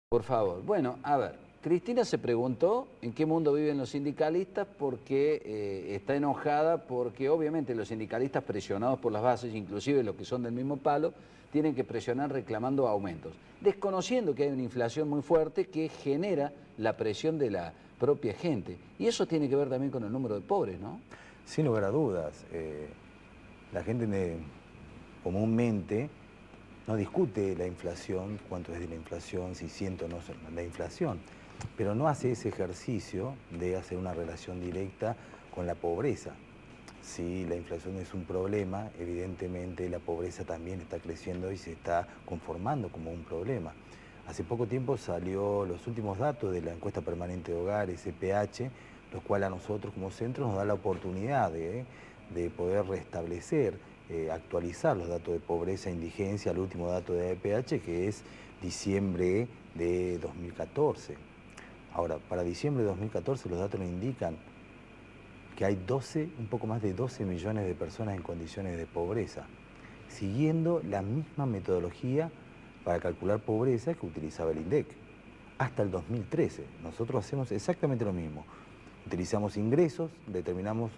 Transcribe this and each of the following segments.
Por favor. Bueno, a ver, Cristina se preguntó en qué mundo viven los sindicalistas porque está enojada porque obviamente los sindicalistas presionados por las bases, inclusive los que son del mismo palo, tienen que presionar reclamando aumentos, desconociendo que hay una inflación muy fuerte que genera la presión de la propia gente. Y eso tiene que ver también con el número de pobres, ¿no? Sin lugar a dudas, la gente comúnmente no discute la inflación, cuánto es de la inflación, si siente o no la inflación, pero no hace ese ejercicio de hacer una relación directa con la pobreza. Si la inflación es un problema, evidentemente la pobreza también está creciendo y se está conformando como un problema. Hace poco tiempo salió los últimos datos de la encuesta permanente de hogares, EPH, los cuales a nosotros como centro nos da la oportunidad de poder restablecer, actualizar los datos de pobreza e indigencia, el último dato de EPH que es diciembre de 2014. Ahora, para diciembre de 2014 los datos nos indican que hay un poco más de 12 millones de personas en condiciones de pobreza, siguiendo la misma metodología para calcular pobreza que utilizaba el INDEC. Hasta el 2013, nosotros hacemos exactamente lo mismo. Utilizamos ingresos, determinamos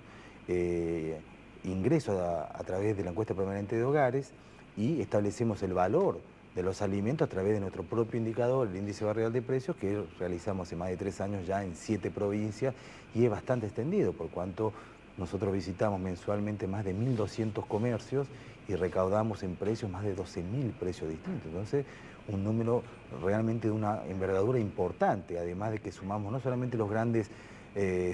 ingresos a través de la encuesta permanente de hogares y establecemos el valor de los alimentos a través de nuestro propio indicador, el índice barrial de precios, que realizamos hace más de 3 años ya en 7 provincias y es bastante extendido, por cuanto nosotros visitamos mensualmente más de 1.200 comercios y recaudamos en precios más de 12.000 precios distintos. Entonces, un número realmente de una envergadura importante, además de que sumamos no solamente los grandes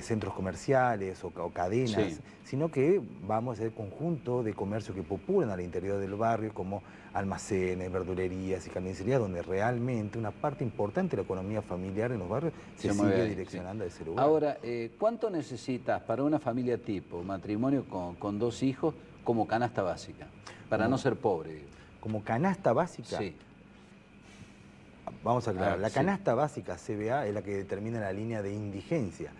centros comerciales o cadenas, Sí. sino que vamos a ser conjunto de comercios que populan al interior del barrio, como almacenes, verdulerías y carnicerías, donde realmente una parte importante de la economía familiar en los barrios se mueve sigue ahí, sí. direccionando a ese lugar. Ahora, ¿cuánto necesitas para una familia tipo, matrimonio con 2 hijos, como canasta básica? Para no Como, ser pobre, digo. como canasta básica, Sí. vamos a A aclarar, ver, la sí. canasta básica CBA es la que determina la línea de indigencia.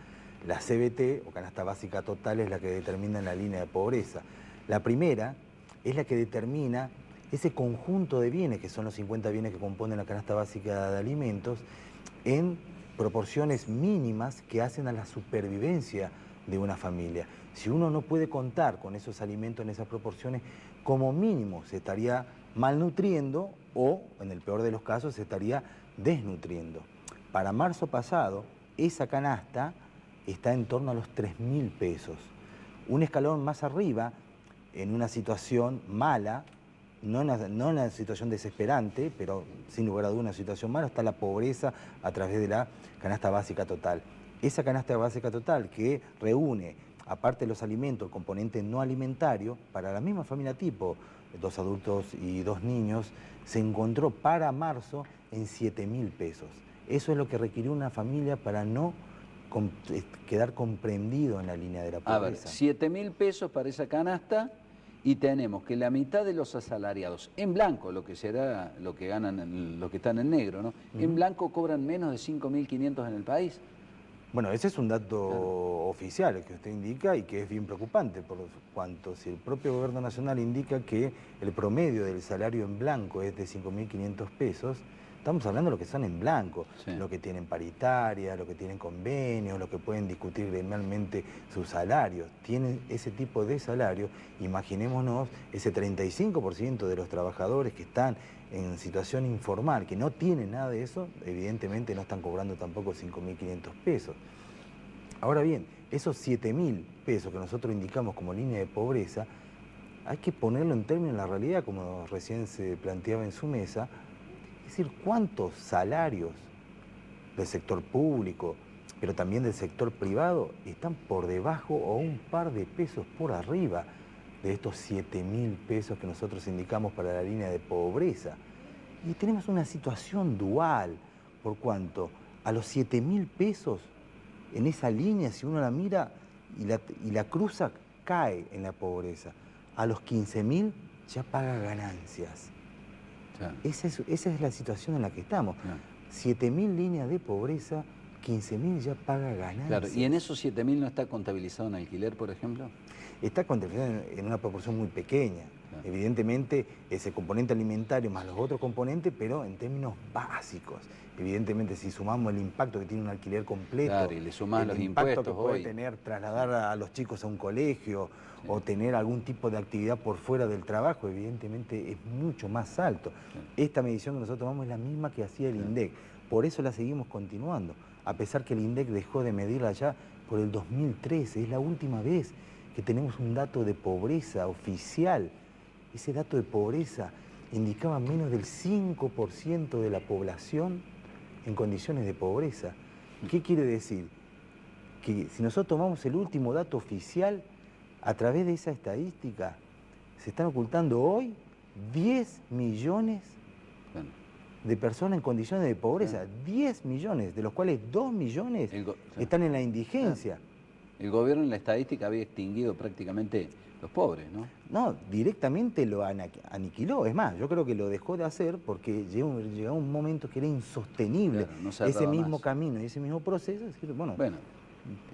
La CBT, o canasta básica total, es la que determina la línea de pobreza. La primera es la que determina ese conjunto de bienes, que son los 50 bienes que componen la canasta básica de alimentos, en proporciones mínimas que hacen a la supervivencia de una familia. Si uno no puede contar con esos alimentos en esas proporciones, como mínimo se estaría malnutriendo o, en el peor de los casos, se estaría desnutriendo. Para marzo pasado, esa canasta está en torno a los 3.000 pesos. Un escalón más arriba, en una situación mala, no en una situación desesperante, pero sin lugar a dudas una situación mala, está la pobreza a través de la canasta básica total. Esa canasta básica total que reúne, aparte de los alimentos, el componente no alimentario, para la misma familia tipo, 2 adultos y 2 niños, se encontró para marzo en 7.000 pesos. Eso es lo que requirió una familia para no quedar comprendido en la línea de la A ver, pobreza. 7.000 pesos para esa canasta y tenemos que la mitad de los asalariados, en blanco, lo que será lo que ganan los que están en negro, ¿no? En blanco cobran menos de 5.500 en el país. Bueno, ese es un dato Claro. oficial que usted indica y que es bien preocupante, por cuanto si el propio gobierno nacional indica que el promedio del salario en blanco es de 5.500 pesos, estamos hablando de lo que son en blanco, Sí. lo que tienen paritaria, lo que tienen convenios, lo que pueden discutir gremialmente sus salarios. Tienen ese tipo de salario, imaginémonos ese 35% de los trabajadores que están en situación informal, que no tienen nada de eso, evidentemente no están cobrando tampoco 5.500 pesos. Ahora bien, esos 7.000 pesos que nosotros indicamos como línea de pobreza, hay que ponerlo en términos de la realidad, como recién se planteaba en su mesa, es decir, cuántos salarios del sector público, pero también del sector privado, están por debajo o un par de pesos por arriba de estos 7.000 pesos que nosotros indicamos para la línea de pobreza. Y tenemos una situación dual, por cuanto a los 7.000 pesos, en esa línea, si uno la mira y la cruza, cae en la pobreza. A los 15.000 ya paga ganancias. Claro. Esa es la situación en la que estamos. Claro. 7.000 líneas de pobreza, 15.000 ya paga ganancias. Claro, ¿y en esos 7.000 no está contabilizado un alquiler, por ejemplo? está contemplado en una proporción muy pequeña. Claro. Evidentemente, ese componente alimentario más los otros componentes, pero en términos básicos. Evidentemente, si sumamos el impacto que tiene un alquiler completo, claro, y le sumás los impacto impuestos que puede hoy tener trasladar a los chicos a un colegio, sí, o tener algún tipo de actividad por fuera del trabajo, evidentemente es mucho más alto. Sí. Esta medición que nosotros tomamos es la misma que hacía el INDEC, por eso la seguimos continuando, a pesar que el INDEC dejó de medirla ya por el 2013, es la última vez que tenemos un dato de pobreza oficial. Ese dato de pobreza indicaba menos del 5% de la población en condiciones de pobreza. ¿Qué quiere decir? Que si nosotros tomamos el último dato oficial, a través de esa estadística, se están ocultando hoy 10 millones de personas en condiciones de pobreza. 10 millones, de los cuales 2 millones están en la indigencia. El gobierno en la estadística había extinguido prácticamente los pobres, ¿no? No, directamente lo aniquiló. Es más, yo creo que lo dejó de hacer porque llegó un momento que era insostenible, claro, no ese mismo camino y ese mismo proceso. Es decir, bueno,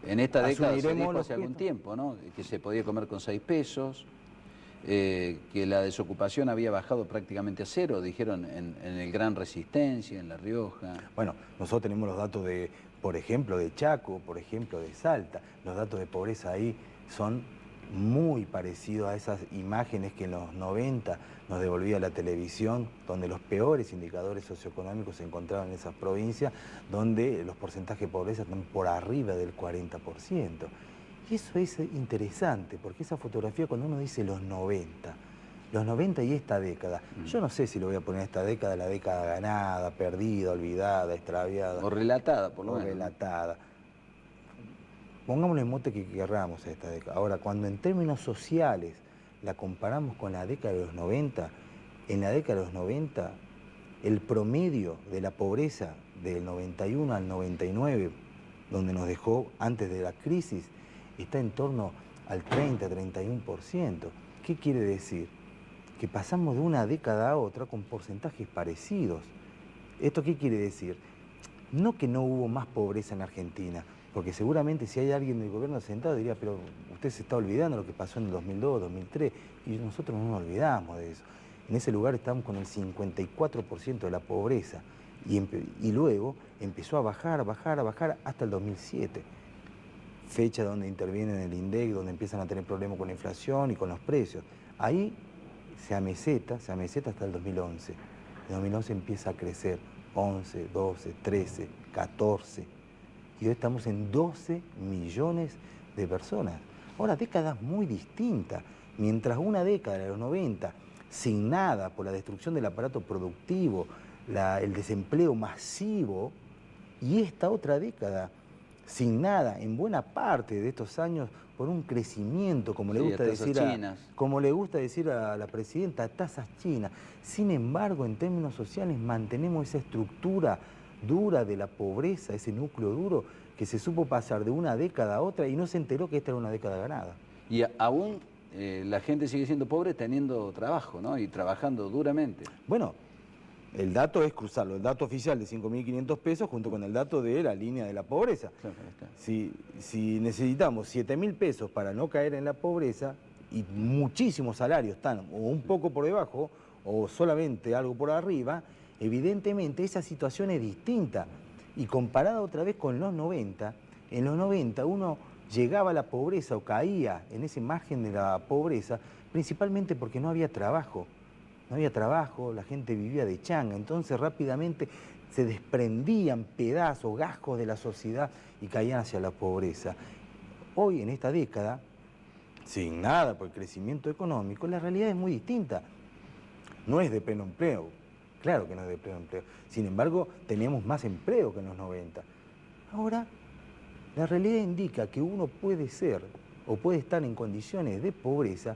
en esta década se dijo hace algún tiempo, ¿no?, que se podía comer con 6 pesos, que la desocupación había bajado prácticamente a cero, dijeron en el Gran Resistencia, en La Rioja. Bueno, nosotros tenemos los datos de, por ejemplo, de Chaco, por ejemplo, de Salta. Los datos de pobreza ahí son muy parecidos a esas imágenes que en los 90 nos devolvía la televisión, donde los peores indicadores socioeconómicos se encontraban en esas provincias, donde los porcentajes de pobreza están por arriba del 40%. Y eso es interesante, porque esa fotografía, cuando uno dice los 90 y esta década, yo no sé si lo voy a poner esta década, la década ganada, perdida, olvidada, extraviada. O relatada, por lo menos. O relatada. Pongámosle el mote que querramos a esta década. Ahora, cuando en términos sociales la comparamos con la década de los 90, en la década de los 90, el promedio de la pobreza del 91 al 99, donde nos dejó antes de la crisis, está en torno al 30-31%. ¿Qué quiere decir? Que pasamos de una década a otra con porcentajes parecidos. ¿Esto qué quiere decir? No que no hubo más pobreza en Argentina, porque seguramente si hay alguien del gobierno sentado diría, pero usted se está olvidando de lo que pasó en el 2002, 2003, y nosotros no nos olvidamos de eso. En ese lugar estamos con el 54% de la pobreza, y luego empezó a bajar hasta el 2007. Fecha donde interviene el INDEC, donde empiezan a tener problemas con la inflación y con los precios. Ahí se ameseta hasta el 2011. En 2011 empieza a crecer 11, 12, 13, 14. Y hoy estamos en 12 millones de personas. Ahora, décadas muy distintas. Mientras una década de los 90, signada por la destrucción del aparato productivo, el desempleo masivo, y esta otra década, signada en buena parte de estos años por un crecimiento, como le gusta decir a la presidenta, tasas chinas. Sin embargo, en términos sociales mantenemos esa estructura dura de la pobreza, ese núcleo duro que se supo pasar de una década a otra y no se enteró que esta era una década ganada. Y aún la gente sigue siendo pobre teniendo trabajo, ¿no? Y trabajando duramente. Bueno, el dato es cruzarlo, el dato oficial de 5.500 pesos junto con el dato de la línea de la pobreza. Claro, si necesitamos 7.000 pesos para no caer en la pobreza y muchísimos salarios están o un poco por debajo o solamente algo por arriba, evidentemente esa situación es distinta. Y comparada otra vez con los 90, en los 90 uno llegaba a la pobreza o caía en ese margen de la pobreza principalmente porque no había trabajo. No había trabajo, la gente vivía de changa, entonces rápidamente se desprendían pedazos, gajos de la sociedad y caían hacia la pobreza. Hoy, en esta década, sin nada por el crecimiento económico, la realidad es muy distinta. No es de pleno empleo, claro que no es de pleno empleo. Sin embargo, teníamos más empleo que en los 90. Ahora, la realidad indica que uno puede ser o puede estar en condiciones de pobreza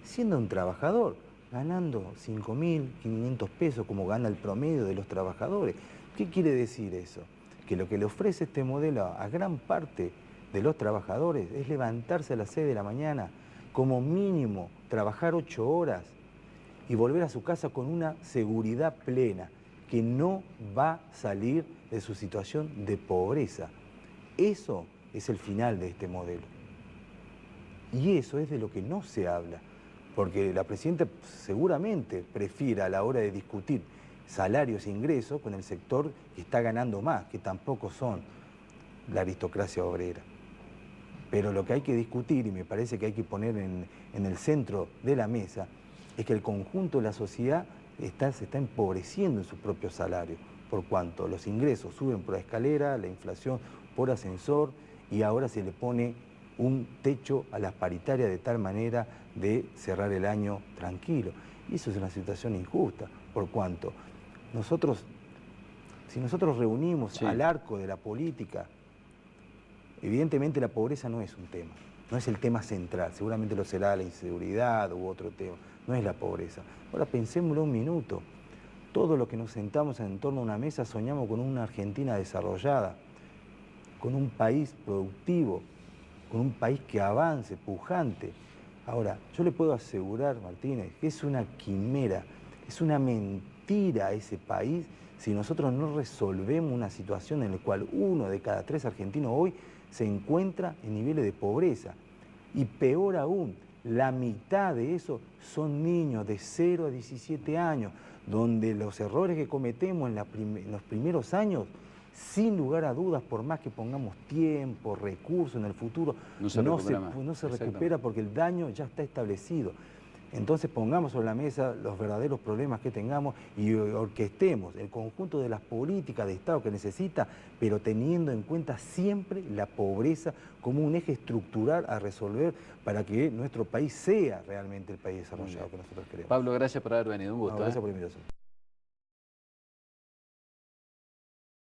siendo un trabajador, ganando 5.500 pesos como gana el promedio de los trabajadores. ¿Qué quiere decir eso? Que lo que le ofrece este modelo a gran parte de los trabajadores es levantarse a las 6 de la mañana, como mínimo trabajar 8 horas y volver a su casa con una seguridad plena, que no va a salir de su situación de pobreza. Eso es el final de este modelo. Y eso es de lo que no se habla, porque la presidenta seguramente prefiere a la hora de discutir salarios e ingresos con el sector que está ganando más, que tampoco son la aristocracia obrera. Pero lo que hay que discutir, y me parece que hay que poner en el centro de la mesa, es que el conjunto de la sociedad se está empobreciendo en su propio salario, por cuanto los ingresos suben por la escalera, la inflación por ascensor, y ahora se le pone un techo a las paritarias de tal manera de cerrar el año tranquilo. Y eso es una situación injusta, por cuanto si nosotros reunimos al arco de la política, evidentemente la pobreza no es un tema, no es el tema central, seguramente lo será la inseguridad u otro tema, no es la pobreza. Ahora pensémoslo un minuto, todos los que nos sentamos en torno a una mesa soñamos con una Argentina desarrollada, con un país productivo, con un país que avance, pujante. Ahora, yo le puedo asegurar, Martínez, que es una quimera, es una mentira ese país si nosotros no resolvemos una situación en la cual 1 de cada 3 argentinos hoy se encuentra en niveles de pobreza. Y peor aún, la mitad de eso son niños de 0 a 17 años, donde los errores que cometemos en los primeros años, sin lugar a dudas, por más que pongamos tiempo, recursos en el futuro, no se recupera porque el daño ya está establecido. Entonces pongamos sobre la mesa los verdaderos problemas que tengamos y orquestemos el conjunto de las políticas de Estado que necesita, pero teniendo en cuenta siempre la pobreza como un eje estructural a resolver para que nuestro país sea realmente el país desarrollado que nosotros queremos. Pablo, gracias por haber venido, un gusto. No, gracias por la invitación.